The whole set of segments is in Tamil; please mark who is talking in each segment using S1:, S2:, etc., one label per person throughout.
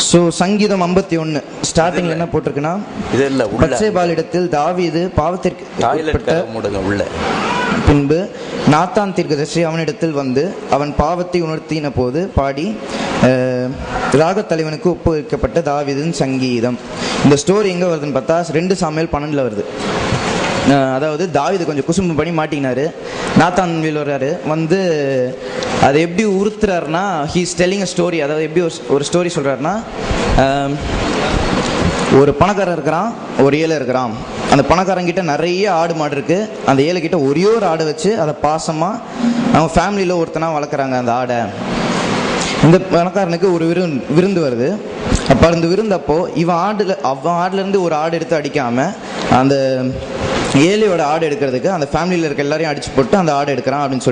S1: ஸோ சங்கீதம் 51 ஸ்டார்டிங்ல என்ன போட்டிருக்குன்னா, பத்சேபாளிடத்தில் தாவீது பாவத்திற்கு உள்ள பின்பு நாத்தான் தீர்க்கதரிசி அவனிடத்தில் வந்து அவன் பாவத்தை உணர்த்தின போது பாடி ராகத்தலைவனுக்கு ஒப்புவிக்கப்பட்ட தாவீதின் சங்கீதம். இந்த ஸ்டோரி எங்கே வருதுன்னு பார்த்தா 2 சாமுவேல் 12 வருது. அதாவது தாவீது கொஞ்சம் குசும்பு பண்ணி மாட்டினாரு. நாத்தான் வர்றாரு, வந்து அதை எப்படி உறுத்துறாருன்னா, ஹீஸ் டெல்லிங் அ ஸ்டோரி. அதாவது எப்படி ஒரு ஸ்டோரி சொல்கிறாருன்னா, ஒரு பணக்காரன் இருக்கிறான், ஒரு ஏழை இருக்கிறான். அந்த பணக்காரங்கிட்ட நிறைய ஆடு மாடு இருக்குது. அந்த ஏழைக்கிட்ட ஒரே ஒரு ஆடை வச்சு அதை பாசமாக அவங்க ஃபேமிலியில் ஒருத்தனா வளர்க்குறாங்க அந்த ஆடை. இந்த பணக்காரனுக்கு ஒரு விருந்து வருது. அப்போ அந்த விருந்தப்போ அவன் ஆடுலேருந்து ஒரு ஆடு எடுத்து அடிக்காமல் அந்த ஏழையோட ஆடு எடுக்கிறதுக்கு அந்த ஃபேமிலியில் இருக்க எல்லாரையும் அடித்து போட்டு அந்த ஆடு எடுக்கிறான் அப்படின்னு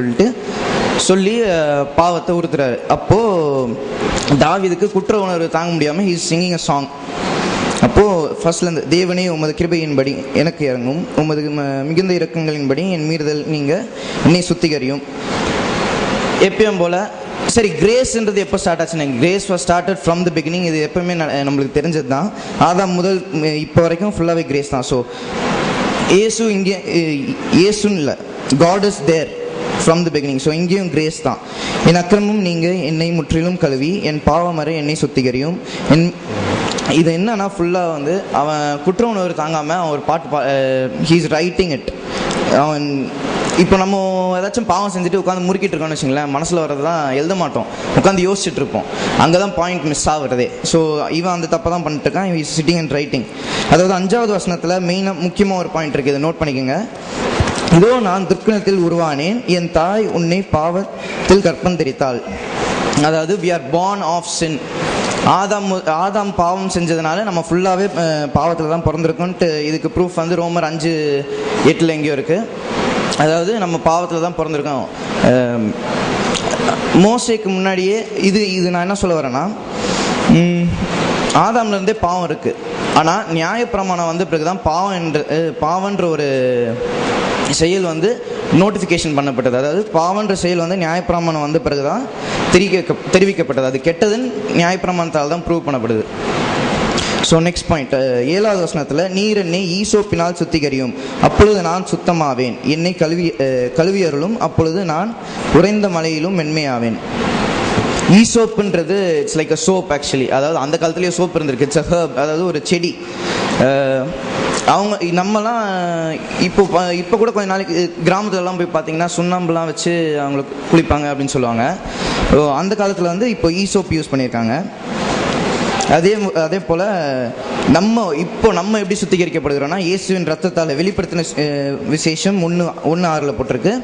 S1: சொல்லி பாவத்தை உறுத்துறாரு. அப்போது தாவீதுக்கு குற்ற உணர்வு தாங்க முடியாமல் ஹீஸ் சிங்கிங் அ சாங். அப்போது ஃபர்ஸ்ட்லேருந்து, தேவனே உமது கிருபையின்படி எனக்கு இறங்கும், உமது மிகுந்த இரக்கங்களின்படி என் மீறுதல் நீங்கள் என்னை சுத்திகரியும். எப்பயும் போல் சரி, கிரேஸ்ன்றது எப்போ ஸ்டார்ட் ஆச்சுன்னா, grace was started from the beginning. இது எப்பவுமே நம்மளுக்கு தெரிஞ்சது தான். ஆதாம் முதல் இப்போ வரைக்கும் ஃபுல்லாகவே கிரேஸ் தான். ஸோ இங்கே ஏசுன்னு இல்லை, God is there from the beginning. So இங்கேயும் கிரேஸ் தான். என் அக்கிரமும் நீங்கள் என்னை முற்றிலும் கழுவி என் பாவமறை என்னை சுத்திகரியும். இது என்னன்னா, ஃபுல்லாக வந்து அவன் குற்ற உணர்வு தாங்காமல் அவன் ஒரு பாட்டு ஹீஸ் ரைட்டிங் இட். அவன் இப்போ நம்ம ஏதாச்சும் பாவம் செஞ்சுட்டு உட்காந்து முறுக்கிட்டு இருக்கோம்னு வச்சுங்களேன், மனசில் வர்றது தான் எழுத மாட்டோம், உட்காந்து யோசிச்சுட்டு இருப்போம். அங்கே தான் பாயிண்ட் மிஸ் ஆகுறதே. ஸோ இவன் அந்த தப்பை தான் பண்ணிட்டு இருக்கான். இவன் சிட்டிங் அண்ட் ரைட்டிங். அதாவது 5வது வசனத்தில் மெயினாக முக்கியமாக ஒரு பாயிண்ட் இருக்குது, இதை நோட் பண்ணிக்கோங்க. இதோ நான் துர்க்குணத்தில் உருவானேன், என் தாய் உன்னை பாவத்தில் கற்பம் தெரித்தாள். அதாவது we are born of sin. ஆதாம் பாவம் செஞ்சதுனால நம்ம ஃபுல்லாகவே பாவத்தில் தான் பிறந்திருக்கோன்ட்டு இதுக்கு ப்ரூஃப் வந்து ரோமர் 5:8 எங்கேயோ இருக்குது. அதாவது நம்ம பாவத்தில் தான் பிறந்திருக்கோம். மோசேக்கு முன்னாடியே இது நான் என்ன சொல்ல வரேன்னா, ஆதாம்லேருந்தே பாவம் இருக்குது. ஆனால் நியாயப்பிரமாணம் வந்த பிறகு தான் பாவன்ற ஒரு செயல் வந்து நோட்டிஃபிகேஷன் பண்ணப்பட்டது. அதாவது பாவன்ற செயல் வந்து நியாயப்பிரமாணம் வந்த பிறகு தான் தெரிவிக்கப்பட்டது. அது கெட்டதுன்னு நியாயப்பிரமாணத்தால் தான் ப்ரூவ் பண்ணப்படுது. ஸோ நெக்ஸ்ட் பாயிண்ட், 7வது வசனத்தில், நீர் என்னை ஈசோப்பினால் சுத்திகரியும், அப்பொழுது நான் சுத்தமாவேன், என்னை கழுவி அருளும், அப்பொழுது நான் உறைந்த மலையிலும் மென்மையாவேன். ஈசோப்புன்றது it's like a soap actually. அதாவது அந்த காலத்துலேயே சோப் இருந்திருக்கு. இட்ஸ் அ ஹர்ப், அதாவது ஒரு செடி. நம்மலாம் இப்போ கூட கொஞ்ச நாளைக்கு கிராமத்துலலாம் போய் பார்த்தீங்கன்னா சுண்ணாம்புலாம் வச்சு அவங்களுக்கு குளிப்பாங்க அப்படின்னு சொல்லுவாங்க. அந்த காலத்தில் வந்து இப்போ ஈசோப் யூஸ் பண்ணியிருக்காங்க. அதே போல் நம்ம எப்படி சுத்திகரிக்கப்படுகிறோன்னா, இயேசுவின் ரத்தத்தால் வெளிப்படுத்தின விசேஷம் 1:6 போட்டிருக்கு.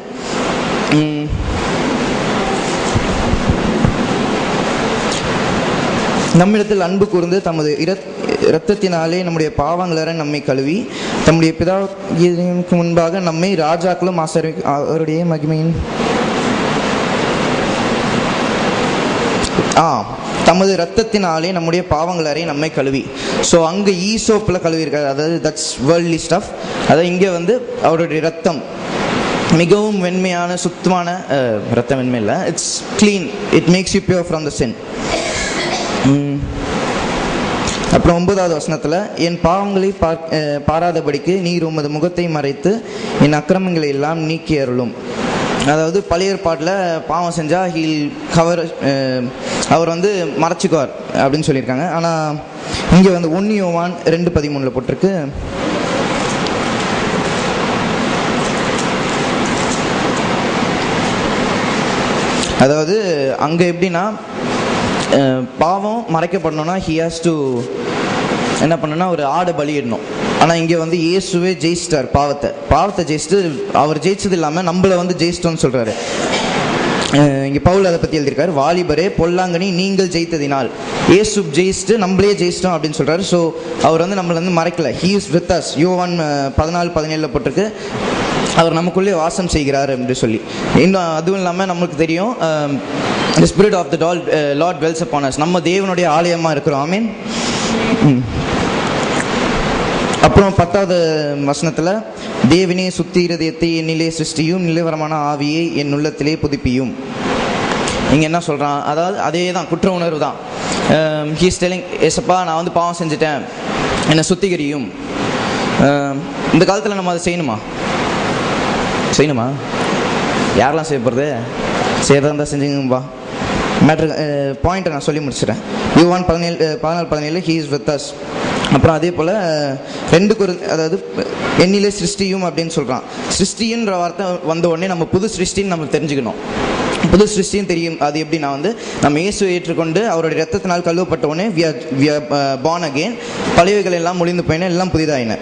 S1: நம்மிடத்தில் அன்பு கூர்ந்து தமது இரத்தத்தினாலே நம்முடைய பாவங்களரை நம்மை கழுவி தம்முடைய பிதாவுக்கு முன்பாக நம்மை ராஜாக்களும் அவருடைய மகிமையின் தமது ரத்தத்தினாலே நம்முடைய பாவங்களரை நம்மை கழுவி. ஸோ அங்கே ஈசோப்பில் கழுவி இருக்காரு. அதாவது தட்ஸ் வேர்ல்ட்லி ஸ்டஃப். அதாவது இங்கே வந்து அவருடைய ரத்தம் மிகவும் வெண்மையான சுத்தமான ரத்தம். வெண்மை இல்லை, it's clean. It makes you pure from the sin. அப்புறம் 9வது வசனத்தில், என் பாவங்களை பாராதபடிக்கு நீர் உமது முகத்தை மறைத்து என் அக்கிரமங்களை எல்லாம் நீக்கி அருளும். அதாவது பழைய ஏற்பாட்டில் பாவம் செஞ்சால் அவர் வந்து மறைச்சிக்குவார் அப்படின்னு சொல்லியிருக்காங்க. ஆனால் இங்கே வந்து 1 யோவான் 2:13 போட்டிருக்கு. அதாவது அங்கே எப்படின்னா, பாவம் மறைக்கப்படணும்னா ஹி ஹாஸ் டு என்ன பண்ணணும்னா ஒரு ஆடை பலியிடணும். ஆனால் இங்கே வந்து இயேசுவே ஜெயிச்சிட்டார் பாவத்தை ஜெயிச்சுட்டு, அவர் ஜெயிச்சது இல்லாமல் நம்மளை வந்து ஜெயிச்சிட்டோன்னு சொல்கிறாரு. இங்கே பவுல் அதை பற்றி எழுதியிருக்காரு, வாலிபரே பொல்லாங்கனி நீங்கள் ஜெயித்ததினால். இயேசு ஜெயிச்சுட்டு நம்மளே ஜெயிச்சிட்டோம் அப்படின்னு சொல்கிறாரு. ஸோ அவர் வந்து நம்மளை வந்து மறைக்கல. He is with us. யோவான் 14:17 போட்டிருக்கு, அவர் நமக்குள்ளே வாசம் செய்கிறார் அப்படின்னு சொல்லி. இன்னும் அதுவும் இல்லாமல் நம்மளுக்கு தெரியும், the spirit of the Lord dwells upon us. நம்ம தேவனுடைய ஆலயமாக இருக்கிறோம். ஆமீன். அப்புறம் 10வது வசனத்தில், தேவனே சுத்தி இருதயத்தை என்னிலே சிருஷ்டியும், நிலவரமான ஆவியை என் உள்ளத்திலே புதுப்பியும். இங்கே என்ன சொல்கிறான்? அதாவது அதே தான், குற்ற உணர்வு தான். ஹீஸ் டெல்லிங், ஏசப்பா நான் வந்து பாவம் செஞ்சுட்டேன், என்னை சுத்திகரியும். இந்த காலத்தில் நம்ம அதை செய்யணுமா? யாரெல்லாம் செய்ய போகிறது? செய்யறதா இருந்தால் செஞ்சுங்கப்பா. மேட்ரு பாயிண்ட்டை நான் சொல்லி முடிச்சிடறேன். யோவான் 14:17 ஹீ இஸ் வித் அஸ். அப்புறம் அதே போல் 2 அதாவது என்னிலே சிருஷ்டியும் அப்படின்னு சொல்கிறான். சிருஷ்டின்ற வார்த்தை வந்த உடனே நம்ம புது சிருஷ்டின்னு நம்ம தெரிஞ்சுக்கணும். புது சிருஷ்டின்னு தெரியும். அது எப்படி? நான் வந்து நம்ம இயேசுவை ஏற்றுக்கொண்டு அவருடைய ரத்தத்தினால் கழுவப்பட்ட உடனே we are born again. பழையவைகள் எல்லாம் முடிந்து போயின, எல்லாம் புதிதாயின.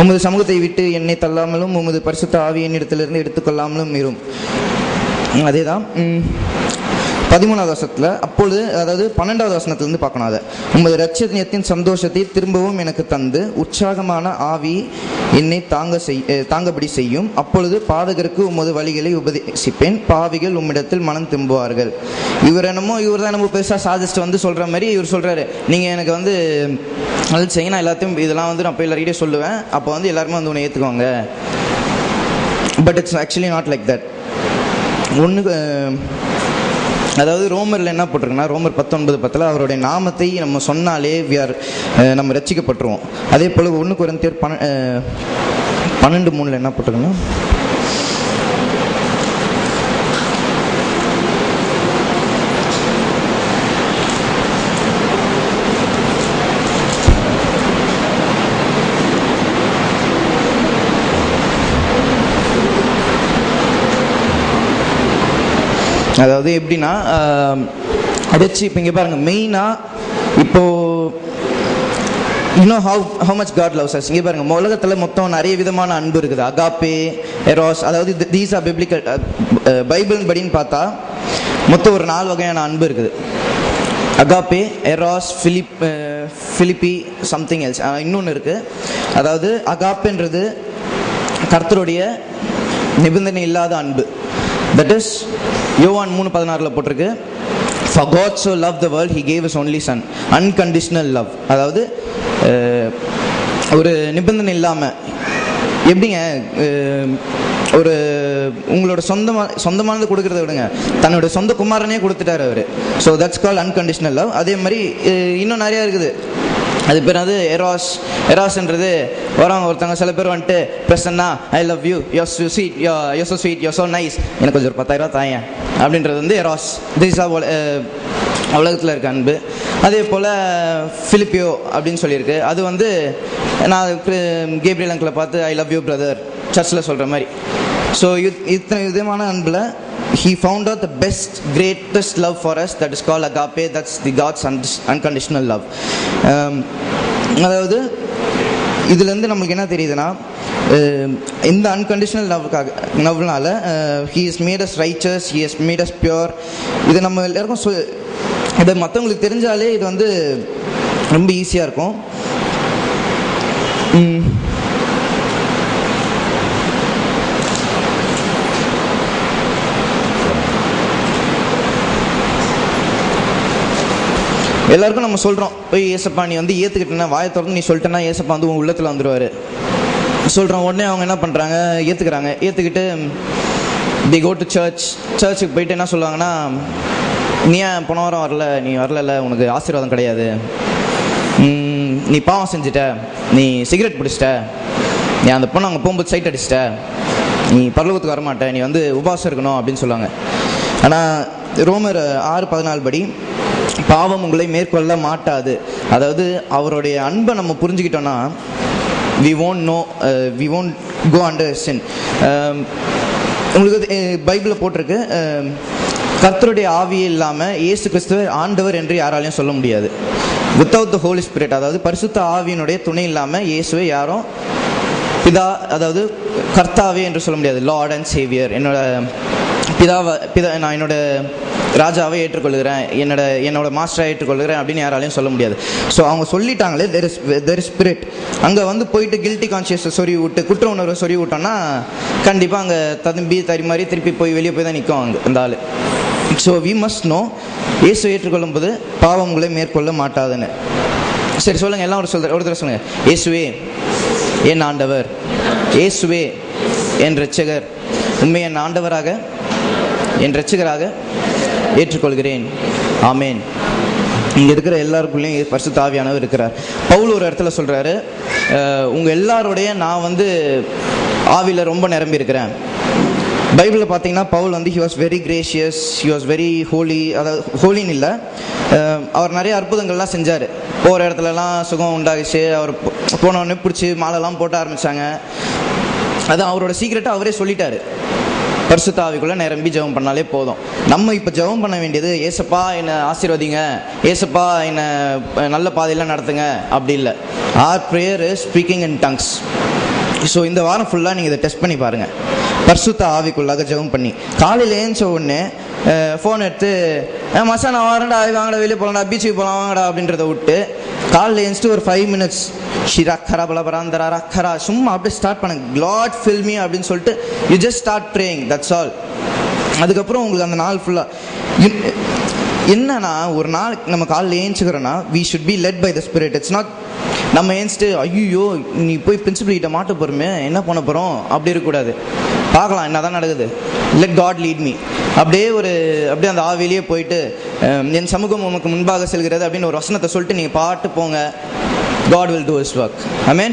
S1: உமது சமூகத்தை விட்டு என்னை தள்ளாமலும் உமது பரிசுத்த ஆவி என்னிடத்திலிருந்து எடுத்துக்கொள்ளாமலும் இரும். அதே தான் 13வது வசனத்தில். அப்பொழுது, அதாவது 12வது வசனத்திலிருந்து பார்க்கணும் அதை. உமது இரட்சணியத்தின் சந்தோஷத்தை திரும்பவும் எனக்கு தந்து உற்சாகமான ஆவி என்னை தாங்கபடி செய்யும். அப்பொழுது பாதகருக்கு உமது வழிகளை உபதேசிப்பேன், பாவிகள் உம்மிடத்தில் மனம் திரும்புவார்கள். இவர் தான் என்னமோ பெருசாக சாதிச்சுட்டு வந்து சொல்கிற மாதிரி இவர் சொல்கிறாரு, நீங்கள் எனக்கு வந்து அது செய்ய, நான் எல்லாத்தையும் இதெல்லாம் வந்து நான் போய் எல்லாருக்கிட்டே சொல்லுவேன், அப்போ வந்து எல்லாருமே வந்து உன்னை ஏற்றுக்குவாங்க. But it's actually not like that. அதாவது ரோமரில் என்ன போட்டிருக்குன்னா, ரோமர் 19:10 அவருடைய நாமத்தை நம்ம சொன்னாலே நம்ம ரட்சிக்கப்பட்டுருவோம். அதே போல் 1 கொரிந்தியர் 12:3 என்ன போட்டிருக்குன்னா, அதாவது எப்படின்னா இப்போ இங்கே பாருங்கள், மெயினாக இப்போது இன்னும் how much God loves us. இங்கே பாருங்கள், உலகத்தில் மொத்தம் நிறைய விதமான அன்பு இருக்குது. அகாப்பே, எரோஸ், அதாவது தீஸ் ஆர் பிப்ளிக்கல். பைபிள் படின்னு பார்த்தா மொத்தம் ஒரு 4 வகையான அன்பு இருக்குது. அகாப்பே, எரோஸ், பிலிப்பி, சம்திங் எல்ஸ், இன்னொன்று இருக்குது. அதாவது அகாப்பேன்றது கர்த்தருடைய நிபந்தனை இல்லாத அன்பு. தட் இஸ் யோவான் 3:16 போட்டிருக்கு, for God so loved the world he gave his only son. unconditional love. அதாவது ஒரு நிபந்தனை இல்லாமல். எப்படிங்க, ஒரு உங்களோட சொந்தமானது கொடுக்கறத விடுங்க, தன்னோட சொந்த குமாரனே கொடுத்துட்டார் அவர். So that's call unconditional love. அதே மாதிரி இன்னும் நிறையா இருக்குது. அது பேர் அது எராஸ்ன்றது வரவங்க ஒருத்தவங்க சில பேர் வந்துட்டு Prasanna I love you, you so sweet, you so sweet, you so nice, எனக்கு கொஞ்சம் ஒரு 10,000 தாயேன் அப்படின்றது வந்து எராஸ். திஸ் ஆ உலகத்தில் இருக்க அன்பு. அதே போல் பிலிப்பியோ அப்படின்னு சொல்லியிருக்கு. அது வந்து நான் கேப்ரியல் அங்கிளை பார்த்து ஐ லவ் யூ பிரதர் சர்ச்சில் சொல்கிற மாதிரி. ஸோ இத்தனை விதமான அன்பில் he found out the best, greatest love for us, that is called agape. That's the God's unconditional love. அதாவது இதுலேருந்து நம்மளுக்கு என்ன தெரியுதுன்னா, இந்த unconditional லவ்னால he has made us righteous, he has made us pure. இது நம்ம எல்லாருக்கும் இதை மற்றவங்களுக்கு தெரிஞ்சாலே இது வந்து ரொம்ப ஈஸியாக இருக்கும். எல்லாருக்கும் நம்ம சொல்கிறோம், போய் ஏசப்பா நீ வந்து ஏற்றுக்கிட்டேன்னா, வாயை திறந்து நீ சொல்லிட்டேன்னா ஏசப்பா வந்து உங்கள் உள்ளத்தில் வந்துடுவார் சொல்கிறோம். உடனே அவங்க என்ன பண்ணுறாங்க, ஏற்றுக்கிட்டு தி கோ டு சர்ச்சுக்கு போயிட்டு என்ன சொல்லுவாங்கன்னா, நீ ஏன் போன வாரம் வரல, நீ வரல, உனக்கு ஆசீர்வாதம் கிடையாது, நீ பாவம் செஞ்சுட்ட, நீ சிகரெட் பிடிச்சிட்ட, நீ அந்த பொண்ணு அங்கே போகும்போது சைட் அடிச்சிட்ட, நீ பரலோகத்துக்கு வரமாட்ட, நீ வந்து உபவாசம் இருக்கணும் அப்படின்னு சொல்லுவாங்க. ஆனால் ரோமர் 6:14 படி பாவம் உங்களை மேற்கொள்ள மாட்டாது. அதாவது அவருடைய அன்பை நம்ம புரிஞ்சுக்கிட்டோன்னா we won't go under sin. உங்களுக்கு பைபிளில் போட்டிருக்கு, கர்த்தருடைய ஆவியே இல்லாமல் இயேசு கிறிஸ்துவை ஆண்டவர் என்று யாராலையும் சொல்ல முடியாது. வித்தவுட் த ஹோலி ஸ்பிரிட், அதாவது பரிசுத்த ஆவியினுடைய துணை இல்லாமல் இயேசுவை யாரும் பிதா, அதாவது கர்த்தாவே என்று சொல்ல முடியாது. லார்ட் அண்ட் சேவியர், என்னோட நான் என்னோட ராஜாவை ஏற்றுக்கொள்கிறேன், என்னோட மாஸ்டரை ஏற்றுக்கொள்கிறேன் அப்படின்னு யாராலையும் சொல்ல முடியாது. ஸோ அவங்க சொல்லிட்டாங்களே தெர் இஸ் ஸ்பிரிட். அங்கே வந்து போயிட்டு கில்ட்டி கான்ஷியஸை சொறி விட்டு, குற்ற உணர்வை சொறி விட்டோன்னா கண்டிப்பாக அங்கே தரி மாதிரி திருப்பி போய் வெளியே போய் தான் நிற்கும் அந்த ஆள். ஸோ வி மஸ்ட் நோ, இயேசு ஏற்றுக்கொள்ளும் போது பாவம் உங்களை மேற்கொள்ள மாட்டாதுன்னு. சரி சொல்லுங்கள், எல்லாம் ஒரு தடவை சொல்லுங்கள். இயேசுவே என் ஆண்டவர், இயேசுவே என் இரட்சகர், உண்மை என் ஆண்டவராக என் இரட்சகராக ஏற்றுக்கொள்கிறேன். ஆமேன். இங்கே இருக்கிற எல்லாருக்குள்ளேயும் பரிசுத்த ஆவியானவர் இருக்கிறார். பவுல் ஒரு இடத்துல சொல்கிறாரு, உங்கள் எல்லாரோடைய நான் வந்து ஆவியில் ரொம்ப நிரம்பி இருக்கிறேன். பைபிளில் பார்த்தீங்கன்னா பவுல் வந்து he was very gracious, he was very holy. அதாவது ஹோலின்னு இல்லை, அவர் நிறைய அற்புதங்கள்லாம் செஞ்சார். போகிற இடத்துலலாம் சுகம் உண்டாகிச்சு. அவர் போனோடனே பிடிச்சி மாலைலாம் போட்ட ஆரம்பித்தாங்க. அது அவரோட சீக்கிரட்டை அவரே சொல்லிட்டாரு. பரிசுத்த ஆவிக்குள்ளே நிரம்பி ஜெபம் பண்ணாலே போதும். நம்ம இப்போ ஜெபம் பண்ண வேண்டியது, ஏசப்பா என்னை ஆசீர்வதிங்க, ஏசப்பா என்னை நல்ல பாதையெல்லாம் நடத்துங்க அப்படி இல்லை. Our prayer is speaking in tongues. So இந்த வாரம் ஃபுல்லாக நீங்கள் இதை டெஸ்ட் பண்ணி பாருங்கள். பரிசுத்த ஆவிக்குள்ளாக ஜெபம் பண்ணி காலையில் ஏஞ்ச உடனே ஃபோன் எடுத்து மசா நான் வரேன்டா, வாங்கடா வெளியே போகலாம்டா, பீச்சுக்கு போகலாம் வாங்கடா அப்படின்றத விட்டு காலையில் ஏஞ்சிட்டு ஒரு 5 minutes ஷிராக்கரா பலபராந்தரா ரக்கரா சும்மா அப்படியே ஸ்டார்ட் பண்ணுங்க. லார்ட் ஃபில் மீ அப்படின்னு சொல்லிட்டு you just start praying, that's all. அதுக்கப்புறம் உங்களுக்கு அந்த நாள் ஃபுல்லாக என்னன்னா, ஒரு நாள் நம்ம காலையில் ஏஞ்சிக்கிறோன்னா we should be led by the spirit. It's not நம்ம ஏஞ்சிட்டு ஐயோ நீ போய் பிரின்சிபல் கிட்ட மாட்ட போகிறோமே என்ன பண்ண போகிறோம் அப்படி இருக்கக்கூடாது. பார்க்கலாம் என்ன தான் நடக்குது, லெட் காட் லீட் மீ. அப்படியே அந்த ஆவிலேயே போயிட்டு என் சமூகம் உமக்கு முன்பாக செல்கிறது அப்படின்னு ஒரு வசனத்தை சொல்லிட்டு நீங்கள் பாட்டு போங்க. God will do his work. Amen.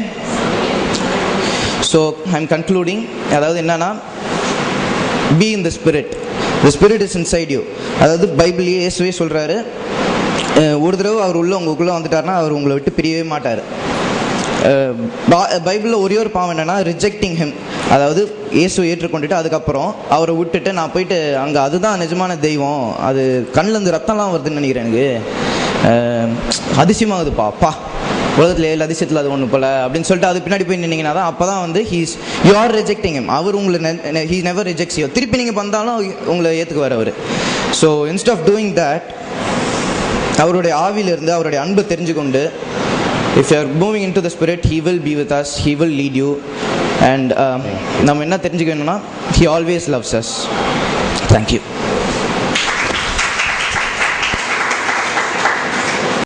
S1: So I'm concluding. அதாவது என்னன்னா, be in the spirit. The spirit is inside you. அதாவது பைபிளிலே இயேசுவே சொல்கிறாரு, ஒரு தடவை அவர் உங்களுக்குள்ளே வந்துட்டார்னா அவர் உங்களை விட்டு பிரியவே மாட்டார். பைபிளில் ஒரே ஒரு பாவம் என்னென்னா ரிஜெக்டிங் ஹிம். அதாவது இயேசு ஏற்றுக்கொண்டுட்டு அதுக்கப்புறம் அவரை விட்டுட்டு நான் போயிட்டு அங்கே அதுதான் நிஜமான தெய்வம், அது கண்ணிலேருந்து ரத்தம்லாம் வருதுன்னு நினைக்கிறேன். எனக்கு அதிசயமாகுதுப்பா, அப்பா உலகத்தில் 7 அதிசயத்தில் அது ஒன்று போல் அப்படின்னு சொல்லிட்டு அது பின்னாடி போய் நின்னீங்கன்னா தான் அப்போ தான் வந்து யூ ஆர் ரிஜெக்டிங் ஹிம். அவர் உங்களை ஹீ நெவர் ரிஜெக்ட்ஸ் யூ. திருப்பி நீங்கள் வந்தாலும் உங்களை ஏற்றுக்குவார் அவர். So instead of doing that, அவருடைய ஆவியிலிருந்து அவருடைய அன்பை தெரிஞ்சு கொண்டு, if you are moving into the spirit, he will be with us, he will lead you. And நம்ம என்ன தெரிஞ்சுக்கணும்னா, he always loves us. Thank you.